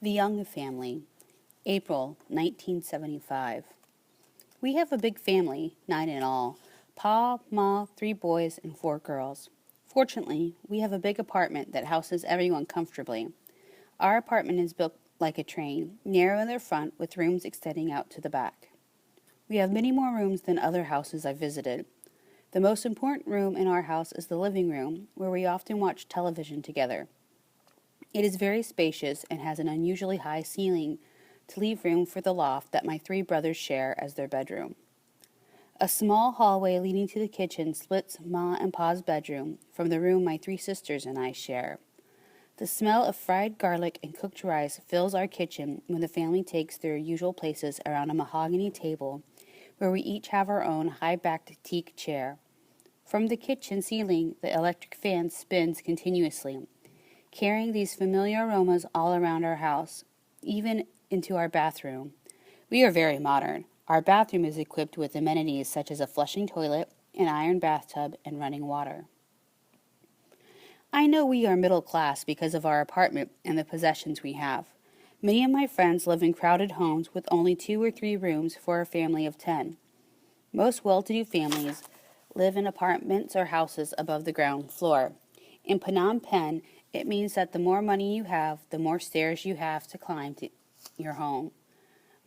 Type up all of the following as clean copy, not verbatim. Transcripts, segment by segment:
The Young Family, April 1975. We have a big family, 9 in all. Pa, Ma, 3 boys, and 4 girls. Fortunately, we have a big apartment that houses everyone comfortably. Our apartment is built like a train, narrow in the front with rooms extending out to the back. We have many more rooms than other houses I've visited. The most important room in our house is the living room, where we often watch television together. It is very spacious and has an unusually high ceiling to leave room for the loft that my 3 brothers share as their bedroom. A small hallway leading to the kitchen splits Ma and Pa's bedroom from the room my 3 sisters and I share. The smell of fried garlic and cooked rice fills our kitchen when the family takes their usual places around a mahogany table where we each have our own high-backed teak chair. From the kitchen ceiling, the electric fan spins continuously, carrying these familiar aromas all around our house, even into our bathroom. We are very modern. Our bathroom is equipped with amenities such as a flushing toilet, an iron bathtub, and running water. I know we are middle class because of our apartment and the possessions we have. Many of my friends live in crowded homes with only 2 or 3 rooms for a family of 10. Most well-to-do families live in apartments or houses above the ground floor. In Phnom Penh, it means that the more money you have, the more stairs you have to climb to your home.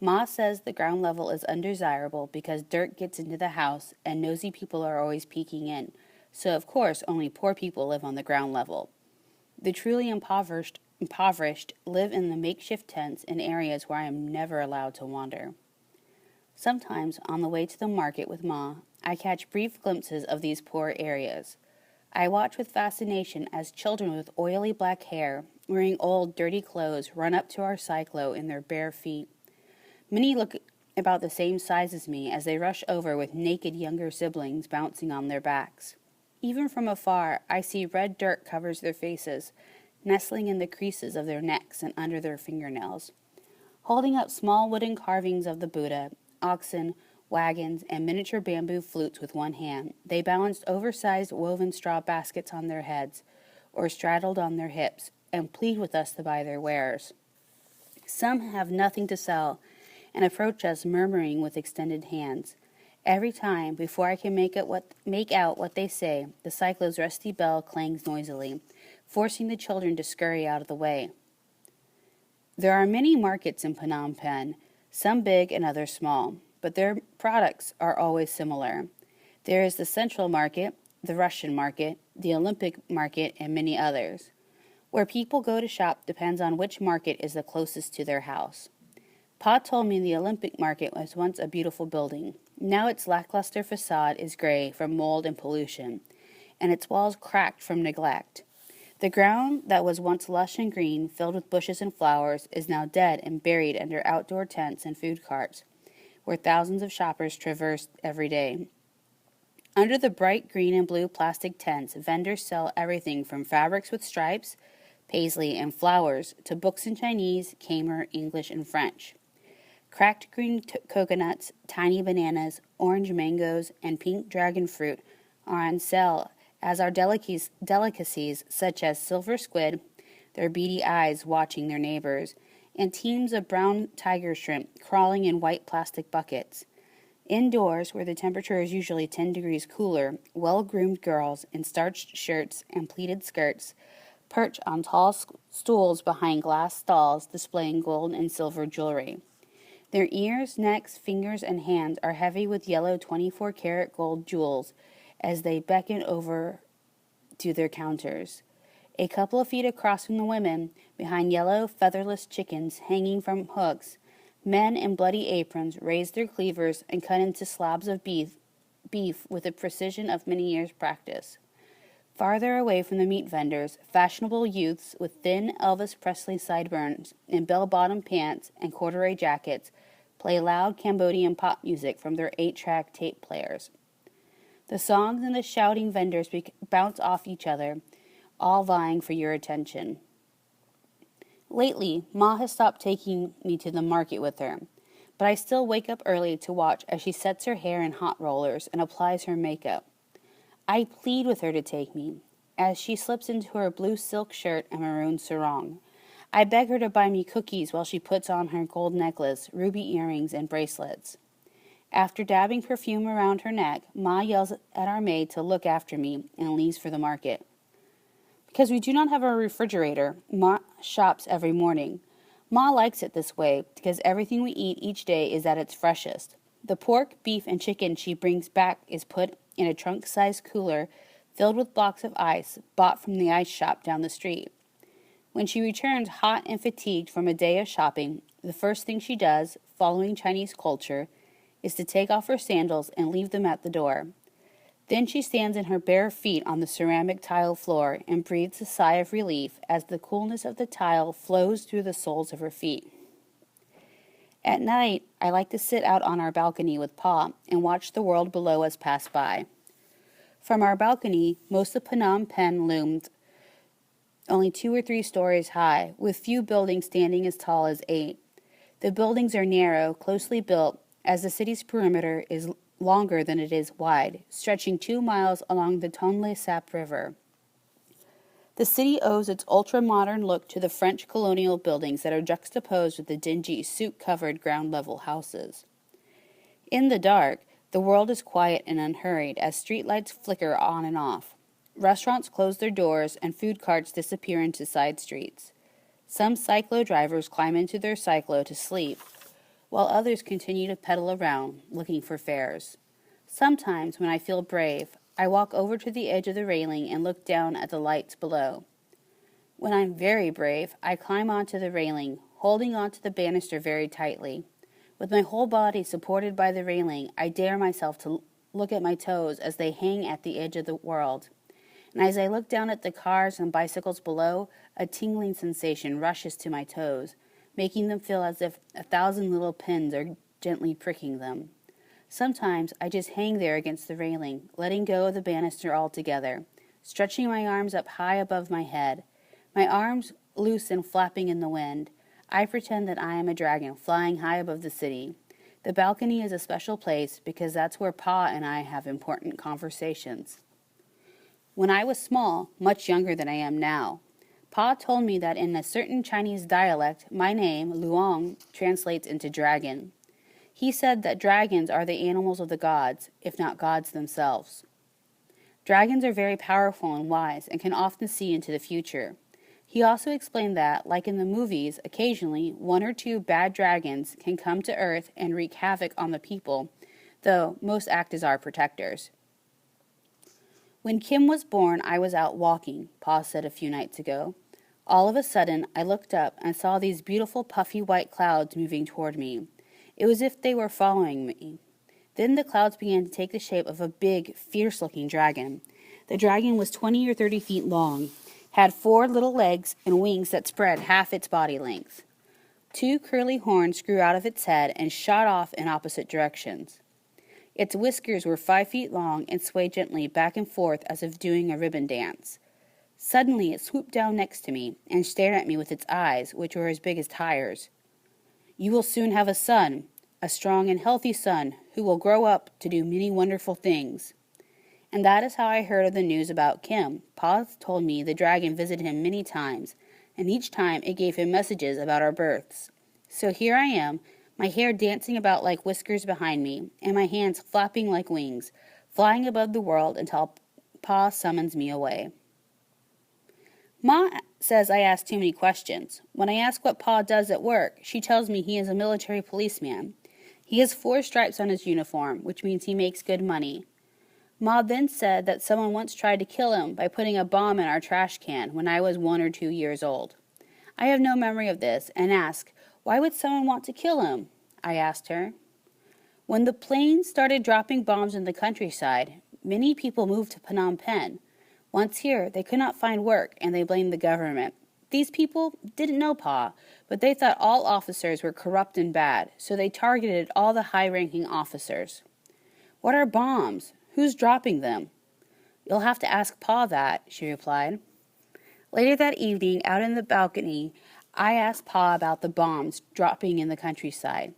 Ma says the ground level is undesirable because dirt gets into the house and nosy people are always peeking in. So, of course, only poor people live on the ground level. The truly impoverished live in the makeshift tents in areas where I am never allowed to wander. Sometimes, on the way to the market with Ma, I catch brief glimpses of these poor areas. I watch with fascination as children with oily black hair, wearing old, dirty clothes, run up to our cyclo in their bare feet. Many look about the same size as me as they rush over with naked younger siblings bouncing on their backs. Even from afar, I see red dirt covers their faces, nestling in the creases of their necks and under their fingernails. Holding up small wooden carvings of the Buddha, oxen, wagons, and miniature bamboo flutes with one hand, they balanced oversized woven straw baskets on their heads or straddled on their hips and plead with us to buy their wares. Some have nothing to sell and approach us murmuring with extended hands. Every time, before I can make out what they say, the cyclo's rusty bell clangs noisily, forcing the children to scurry out of the way. There are many markets in Phnom Penh, some big and others small, but their products are always similar. There is the Central Market, the Russian Market, the Olympic Market, and many others. Where people go to shop depends on which market is the closest to their house. Pa told me the Olympic Market was once a beautiful building. Now its lackluster facade is gray from mold and pollution, and its walls cracked from neglect. The ground that was once lush and green, filled with bushes and flowers, is now dead and buried under outdoor tents and food carts, where thousands of shoppers traverse every day. Under the bright green and blue plastic tents, vendors sell everything from fabrics with stripes, paisley, and flowers to books in Chinese, Khmer, English, and French. Cracked green coconuts, tiny bananas, orange mangoes, and pink dragon fruit are on sale, as are delicacies such as silver squid, their beady eyes watching their neighbors, and teams of brown tiger shrimp crawling in white plastic buckets. Indoors, where the temperature is usually 10 degrees cooler, well-groomed girls in starched shirts and pleated skirts perch on tall stools behind glass stalls displaying gold and silver jewelry. Their ears, necks, fingers, and hands are heavy with yellow 24-karat gold jewels as they beckon over to their counters. A couple of feet across from the women, behind yellow, featherless chickens hanging from hooks, men in bloody aprons raise their cleavers and cut into slabs of beef with the precision of many years' practice. Farther away from the meat vendors, fashionable youths with thin Elvis Presley sideburns and bell-bottom pants and corduroy jackets play loud Cambodian pop music from their 8-track tape players. The songs and the shouting vendors bounce off each other, all vying for your attention. Lately, Ma has stopped taking me to the market with her, but I still wake up early to watch as she sets her hair in hot rollers and applies her makeup. I plead with her to take me, as she slips into her blue silk shirt and maroon sarong. I beg her to buy me cookies while she puts on her gold necklace, ruby earrings, and bracelets. After dabbing perfume around her neck, Ma yells at our maid to look after me and leaves for the market. Because we do not have a refrigerator, Ma shops every morning. Ma likes it this way because everything we eat each day is at its freshest. The pork, beef, and chicken she brings back is put in a trunk-sized cooler filled with blocks of ice bought from the ice shop down the street. When she returns hot and fatigued from a day of shopping, the first thing she does, following Chinese culture, is to take off her sandals and leave them at the door. Then she stands in her bare feet on the ceramic tile floor and breathes a sigh of relief as the coolness of the tile flows through the soles of her feet. At night, I like to sit out on our balcony with Pa and watch the world below us pass by. From our balcony, most of Phnom Penh loomed only 2 or 3 stories high, with few buildings standing as tall as 8. The buildings are narrow, closely built, as the city's perimeter is longer than it is wide, stretching 2 miles along the Tonle Sap River. The city owes its ultra-modern look to the French colonial buildings that are juxtaposed with the dingy, soot-covered ground-level houses. In the dark, the world is quiet and unhurried as streetlights flicker on and off. Restaurants close their doors and food carts disappear into side streets. Some cyclo drivers climb into their cyclo to sleep, while others continue to pedal around, looking for fares. Sometimes, when I feel brave, I walk over to the edge of the railing and look down at the lights below. When I'm very brave, I climb onto the railing, holding onto the banister very tightly. With my whole body supported by the railing, I dare myself to look at my toes as they hang at the edge of the world. And as I look down at the cars and bicycles below, a tingling sensation rushes to my toes, making them feel as if 1,000 little pins are gently pricking them. Sometimes I just hang there against the railing, letting go of the banister altogether, stretching my arms up high above my head. My arms loose and flapping in the wind, I pretend that I am a dragon flying high above the city. The balcony is a special place because that's where Pa and I have important conversations. When I was small, much younger than I am now, Pa told me that in a certain Chinese dialect, my name, Luong, translates into dragon. He said that dragons are the animals of the gods, if not gods themselves. Dragons are very powerful and wise and can often see into the future. He also explained that, like in the movies, occasionally 1 or 2 bad dragons can come to Earth and wreak havoc on the people, though most act as our protectors. When Kim was born, I was out walking, Pa said a few nights ago. All of a sudden, I looked up and saw these beautiful puffy white clouds moving toward me. It was as if they were following me. Then the clouds began to take the shape of a big, fierce-looking dragon. The dragon was 20 or 30 feet long, had 4 little legs and wings that spread half its body length. 2 curly horns grew out of its head and shot off in opposite directions. Its whiskers were 5 feet long and swayed gently back and forth as if doing a ribbon dance. Suddenly it swooped down next to me and stared at me with its eyes, which were as big as tires. "You will soon have a son, a strong and healthy son, who will grow up to do many wonderful things." And that is how I heard of the news about Kim. Pa told me the dragon visited him many times, and each time it gave him messages about our births. So here I am, my hair dancing about like whiskers behind me, and my hands flapping like wings, flying above the world until Pa summons me away. Ma says I ask too many questions. When I ask what Pa does at work, she tells me he is a military policeman. He has 4 stripes on his uniform, which means he makes good money. Ma then said that someone once tried to kill him by putting a bomb in our trash can when I was 1 or 2 years old. I have no memory of this and ask, why would someone want to kill him? I asked her. When the planes started dropping bombs in the countryside, many people moved to Phnom Penh. Once here, they could not find work, and they blamed the government. These people didn't know Pa, but they thought all officers were corrupt and bad, so they targeted all the high-ranking officers. "What are bombs? Who's dropping them?" "You'll have to ask Pa that," she replied. Later that evening, out in the balcony, I asked Pa about the bombs dropping in the countryside.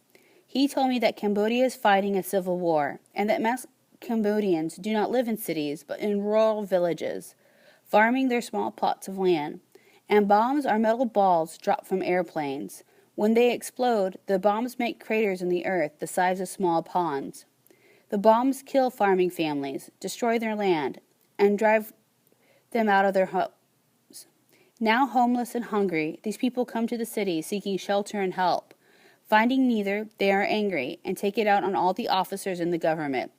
He told me that Cambodia is fighting a civil war, and that most Cambodians do not live in cities, but in rural villages, farming their small plots of land, And bombs are metal balls dropped from airplanes. When they explode, the bombs make craters in the earth the size of small ponds. The bombs kill farming families, destroy their land, and drive them out of their homes. Now homeless and hungry, these people come to the city seeking shelter and help. Finding neither, they are angry and take it out on all the officers in the government.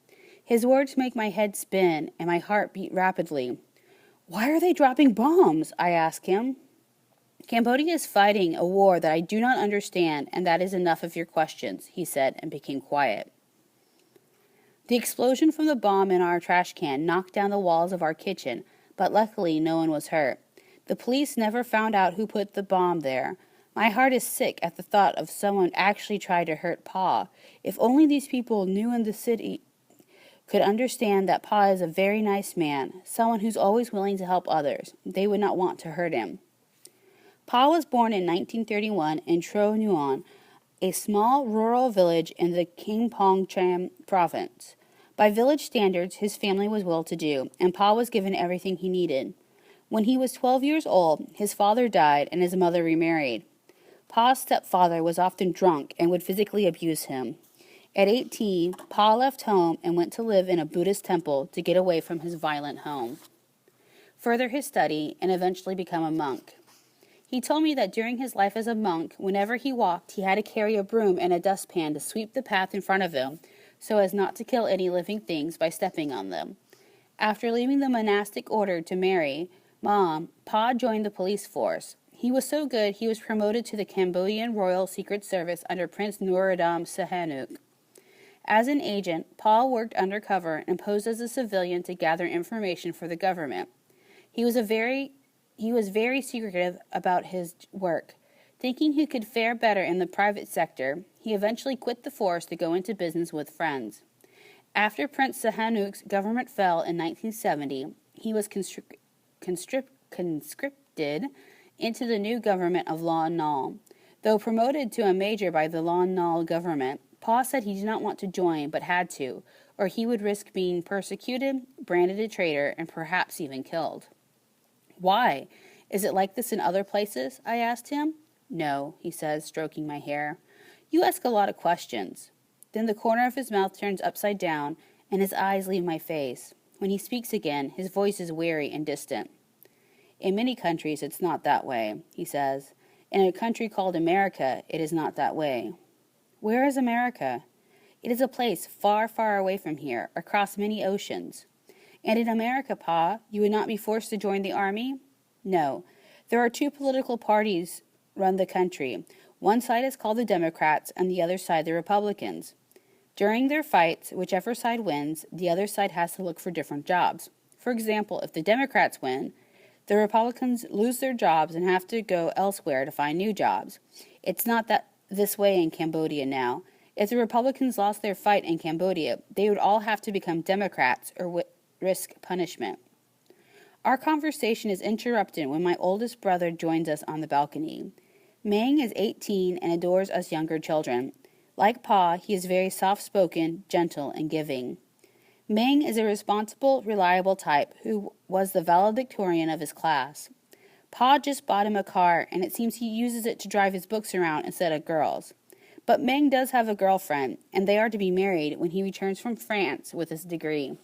His words make my head spin and my heart beat rapidly. Why are they dropping bombs? I ask him. Cambodia is fighting a war that I do not understand, and that is enough of your questions, he said, and became quiet. The explosion from the bomb in our trash can knocked down the walls of our kitchen, but luckily no one was hurt. The police never found out who put the bomb there. My heart is sick at the thought of someone actually tried to hurt Pa. If only these people knew in the city could understand that Pa is a very nice man, someone who's always willing to help others. They would not want to hurt him. Pa was born in 1931 in Tro Nuon, a small rural village in the Kampong Cham province. By village standards, his family was well-to-do, and Pa was given everything he needed. When he was 12 years old, his father died and his mother remarried. Pa's stepfather was often drunk and would physically abuse him. At 18, Pa left home and went to live in a Buddhist temple to get away from his violent home, further his study, and eventually become a monk. He told me that during his life as a monk, whenever he walked, he had to carry a broom and a dustpan to sweep the path in front of him so as not to kill any living things by stepping on them. After leaving the monastic order to marry Mom, Pa joined the police force. He was so good he was promoted to the Cambodian Royal Secret Service under Prince Norodom Sihanouk. As an agent, Pa worked undercover and posed as a civilian to gather information for the government. He was very secretive about his work. Thinking he could fare better in the private sector, he eventually quit the force to go into business with friends. After Prince Sihanouk's government fell in 1970, he was conscripted into the new government of Lon Nol. Though promoted to a major by the Lon Nol government, Pa said he did not want to join but had to, or he would risk being persecuted, branded a traitor, and perhaps even killed. Why? Is it like this in other places? I asked him. No, he says, stroking my hair. You ask a lot of questions. Then the corner of his mouth turns upside down, and his eyes leave my face. When he speaks again, his voice is weary and distant. In many countries, it's not that way, he says. In a country called America, it is not that way. Where is America? It is a place far, far away from here, across many oceans. And in America, Pa, you would not be forced to join the army? No. There are two political parties run the country. One side is called the Democrats and the other side the Republicans. During their fights, whichever side wins, the other side has to look for different jobs. For example, if the Democrats win, the Republicans lose their jobs and have to go elsewhere to find new jobs. It's not this way in Cambodia now. If the Republicans lost their fight in Cambodia, they would all have to become Democrats or risk punishment. Our conversation is interrupted when my oldest brother joins us on the balcony. Mang is 18 and adores us younger children. Like Pa, he is very soft-spoken, gentle, and giving. Mang is a responsible, reliable type who was the valedictorian of his class. Pa just bought him a car, and it seems he uses it to drive his books around instead of girls. But Mang does have a girlfriend, and they are to be married when he returns from France with his degree.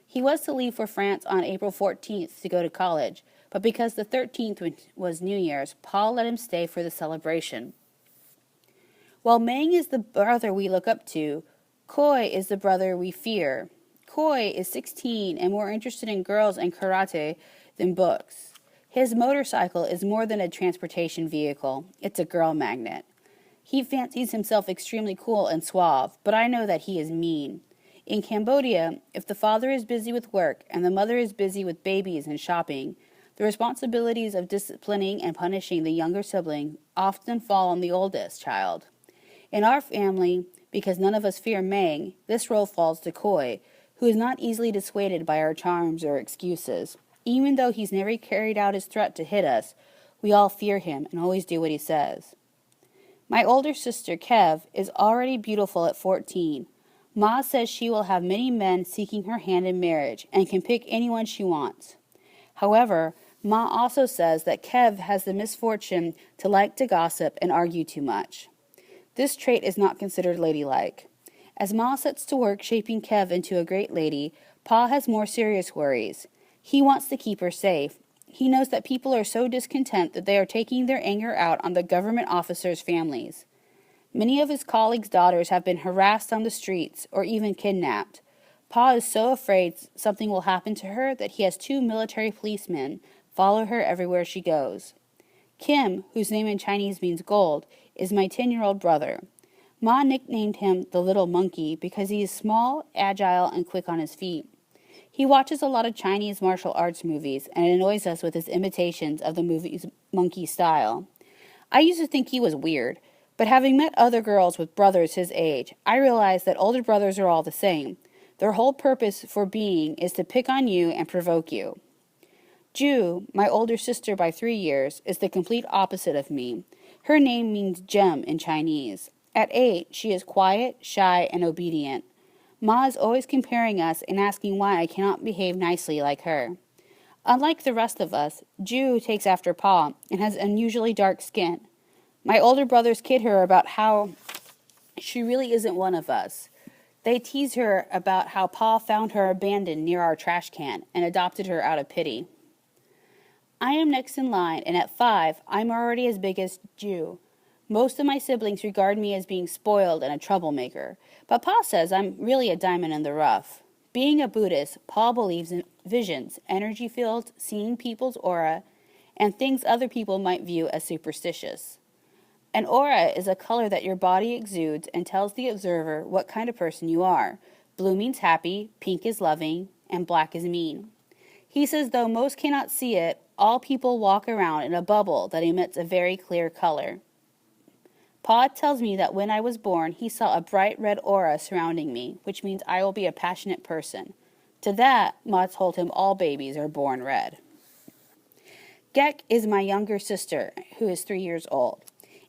He was to leave for France on April 14th to go to college, but because the 13th was New Year's, Pa let him stay for the celebration. While Mang is the brother we look up to, Khoi is the brother we fear. Khoi is 16 and more interested in girls and karate than books. His motorcycle is more than a transportation vehicle. It's a girl magnet. He fancies himself extremely cool and suave, but I know that he is mean. In Cambodia, if the father is busy with work and the mother is busy with babies and shopping, the responsibilities of disciplining and punishing the younger sibling often fall on the oldest child. In our family, because none of us fear Mang, this role falls to Khoi, who is not easily dissuaded by our charms or excuses. Even though he's never carried out his threat to hit us, we all fear him and always do what he says. My older sister, Kev, is already beautiful at 14. Ma says she will have many men seeking her hand in marriage and can pick anyone she wants. However, Ma also says that Kev has the misfortune to like to gossip and argue too much. This trait is not considered ladylike. As Ma sets to work shaping Kev into a great lady, Pa has more serious worries. He wants to keep her safe. He knows that people are so discontent that they are taking their anger out on the government officers' families. Many of his colleagues' daughters have been harassed on the streets or even kidnapped. Pa is so afraid something will happen to her that he has 2 military policemen follow her everywhere she goes. Kim, whose name in Chinese means gold, is my 10-year-old brother. Ma nicknamed him the little monkey because he is small, agile, and quick on his feet. He watches a lot of Chinese martial arts movies and annoys us with his imitations of the movie's monkey style. I used to think he was weird, but having met other girls with brothers his age, I realized that older brothers are all the same. Their whole purpose for being is to pick on you and provoke you. Ju, my older sister by 3 years, is the complete opposite of me. Her name means gem in Chinese. At 8, she is quiet, shy, and obedient. Ma is always comparing us and asking why I cannot behave nicely like her. Unlike the rest of us, Ju takes after Pa and has unusually dark skin. My older brothers kid her about how she really isn't one of us. They tease her about how Pa found her abandoned near our trash can and adopted her out of pity. I am next in line, and at 5, I'm already as big as Ju. Most of my siblings regard me as being spoiled and a troublemaker, but Pa says I'm really a diamond in the rough. Being a Buddhist, Pa believes in visions, energy fields, seeing people's aura, and things other people might view as superstitious. An aura is a color that your body exudes and tells the observer what kind of person you are. Blue means happy, pink is loving, and black is mean. He says though most cannot see it, all people walk around in a bubble that emits a very clear color. Pa tells me that when I was born, he saw a bright red aura surrounding me, which means I will be a passionate person. To that, Ma told him all babies are born red. Gek is my younger sister, who is 3 years old.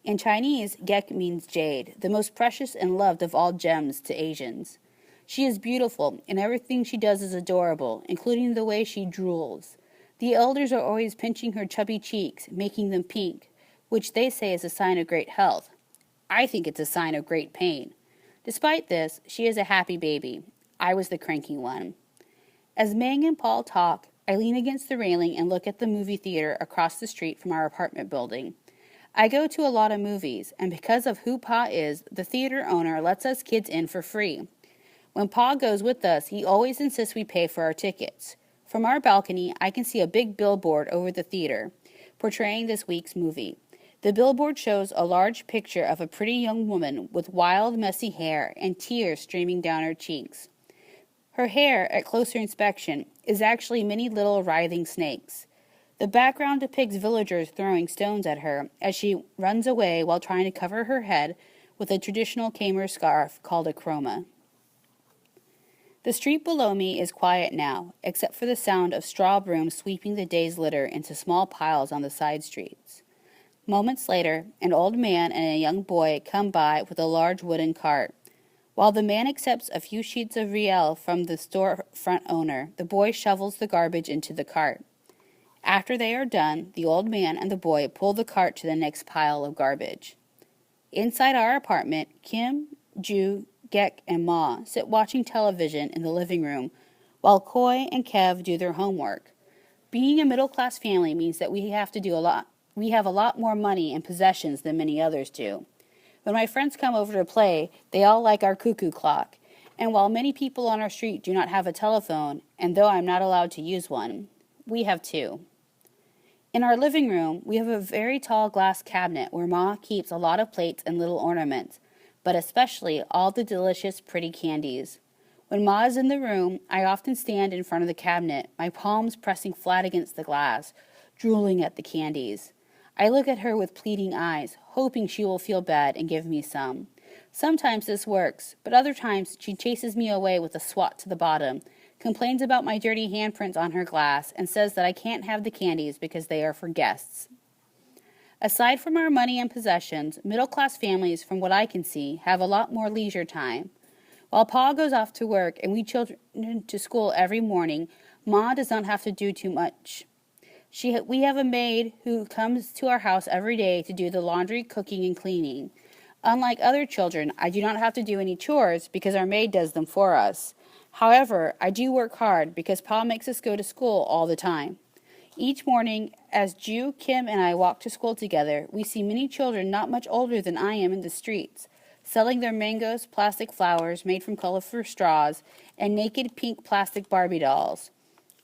In Chinese, Gek means jade, the most precious and loved of all gems to Asians. She is beautiful, and everything she does is adorable, including the way she drools. The elders are always pinching her chubby cheeks, making them pink, which they say is a sign of great health. I think it's a sign of great pain. Despite this, she is a happy baby. I was the cranky one. As Meng and Paul talk, I lean against the railing and look at the movie theater across the street from our apartment building. I go to a lot of movies, and because of who Pa is, the theater owner lets us kids in for free. When Pa goes with us, he always insists we pay for our tickets. From our balcony, I can see a big billboard over the theater, portraying this week's movie. The billboard shows a large picture of a pretty young woman with wild, messy hair and tears streaming down her cheeks. Her hair, at closer inspection, is actually many little writhing snakes. The background depicts villagers throwing stones at her as she runs away while trying to cover her head with a traditional Khmer scarf called a chroma. The street below me is quiet now, except for the sound of straw brooms sweeping the day's litter into small piles on the side streets. Moments later, an old man and a young boy come by with a large wooden cart. While the man accepts a few sheets of riel from the storefront owner, the boy shovels the garbage into the cart. After they are done, the old man and the boy pull the cart to the next pile of garbage. Inside our apartment, Kim, Ju, Gek, and Ma sit watching television in the living room, while Koi and Kev do their homework. Being a middle-class family means that we have a lot more money and possessions than many others do. When my friends come over to play, they all like our cuckoo clock. And while many people on our street do not have a telephone, and though I'm not allowed to use one, we have two. In our living room, we have a very tall glass cabinet where Ma keeps a lot of plates and little ornaments, but especially all the delicious, pretty candies. When Ma is in the room, I often stand in front of the cabinet, my palms pressing flat against the glass, drooling at the candies. I look at her with pleading eyes, hoping she will feel bad and give me some. Sometimes this works, but other times she chases me away with a swat to the bottom, complains about my dirty handprints on her glass, and says that I can't have the candies because they are for guests. Aside from our money and possessions, middle-class families, from what I can see, have a lot more leisure time. While Pa goes off to work and we children to school every morning, Ma does not have to do too much. We have a maid who comes to our house every day to do the laundry, cooking, and cleaning. Unlike other children, I do not have to do any chores because our maid does them for us. However, I do work hard because Pa makes us go to school all the time. Each morning, as Ju, Kim, and I walk to school together, we see many children not much older than I am in the streets, selling their mangoes, plastic flowers made from colorful straws, and naked pink plastic Barbie dolls.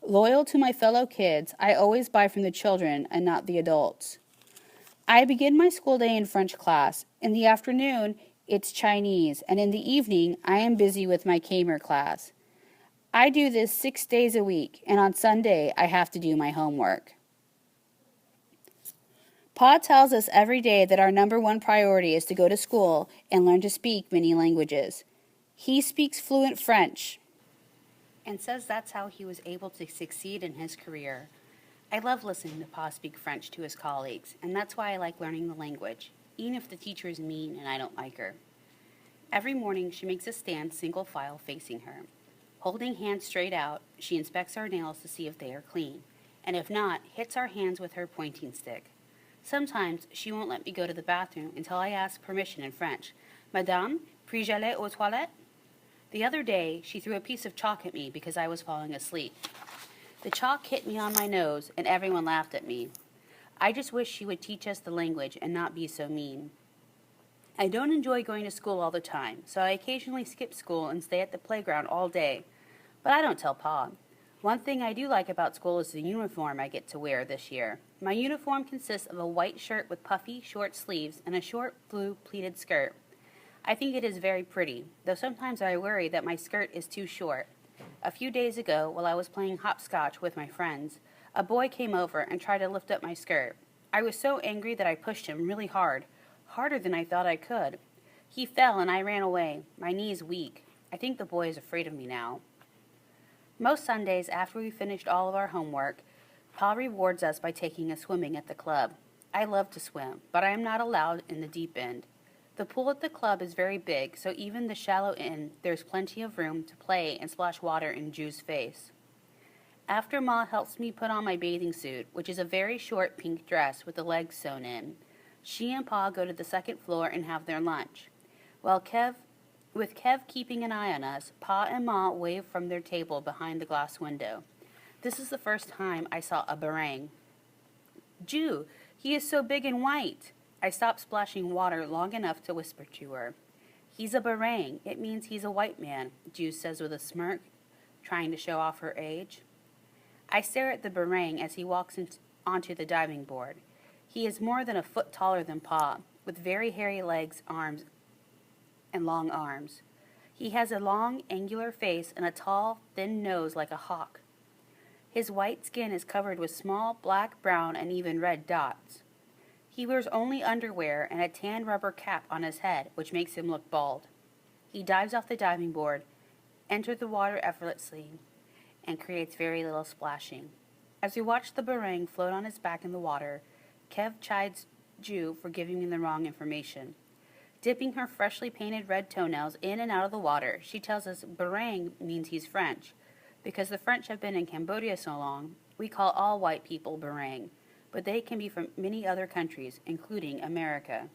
Loyal to my fellow kids, I always buy from the children and not the adults. I begin my school day in French class. In the afternoon, it's Chinese, and in the evening, I am busy with my Kamer class. I do this 6 days a week, and on Sunday, I have to do my homework. Pa tells us every day that our number one priority is to go to school and learn to speak many languages. He speaks fluent French and says that's how he was able to succeed in his career. I love listening to Pa speak French to his colleagues, and that's why I like learning the language, even if the teacher is mean and I don't like her. Every morning, she makes us stand single file facing her. Holding hands straight out, she inspects our nails to see if they are clean, and if not, hits our hands with her pointing stick. Sometimes she won't let me go to the bathroom until I ask permission in French. Madame, puis-je aller aux toilettes? The other day, she threw a piece of chalk at me because I was falling asleep. The chalk hit me on my nose, and everyone laughed at me. I just wish she would teach us the language and not be so mean. I don't enjoy going to school all the time, so I occasionally skip school and stay at the playground all day. But I don't tell Pa. One thing I do like about school is the uniform I get to wear this year. My uniform consists of a white shirt with puffy, short sleeves and a short blue pleated skirt. I think it is very pretty, though sometimes I worry that my skirt is too short. A few days ago, while I was playing hopscotch with my friends, a boy came over and tried to lift up my skirt. I was so angry that I pushed him really hard, harder than I thought I could. He fell and I ran away, my knees weak. I think the boy is afraid of me now. Most Sundays, after we finished all of our homework, Pa rewards us by taking us swimming at the club. I love to swim, but I am not allowed in the deep end. The pool at the club is very big, so even the shallow end, there's plenty of room to play and splash water in Ju's face. After Ma helps me put on my bathing suit, which is a very short pink dress with the legs sewn in, she and Pa go to the second floor and have their lunch. With Kev keeping an eye on us, Pa and Ma wave from their table behind the glass window. This is the first time I saw a barang. Ju, he is so big and white. I stopped splashing water long enough to whisper to her. He's a barang. It means he's a white man, Ju says with a smirk, trying to show off her age. I stare at the barang as he walks onto the diving board. He is more than a foot taller than Pa, with very hairy legs, arms, and long arms. He has a long, angular face and a tall, thin nose like a hawk. His white skin is covered with small black, brown, and even red dots. He wears only underwear and a tan rubber cap on his head, which makes him look bald. He dives off the diving board, enters the water effortlessly, and creates very little splashing. As we watch the barang float on his back in the water, Kev chides Ju for giving me the wrong information. Dipping her freshly painted red toenails in and out of the water, she tells us barang means he's French. Because the French have been in Cambodia so long, we call all white people barang, but they can be from many other countries, including America.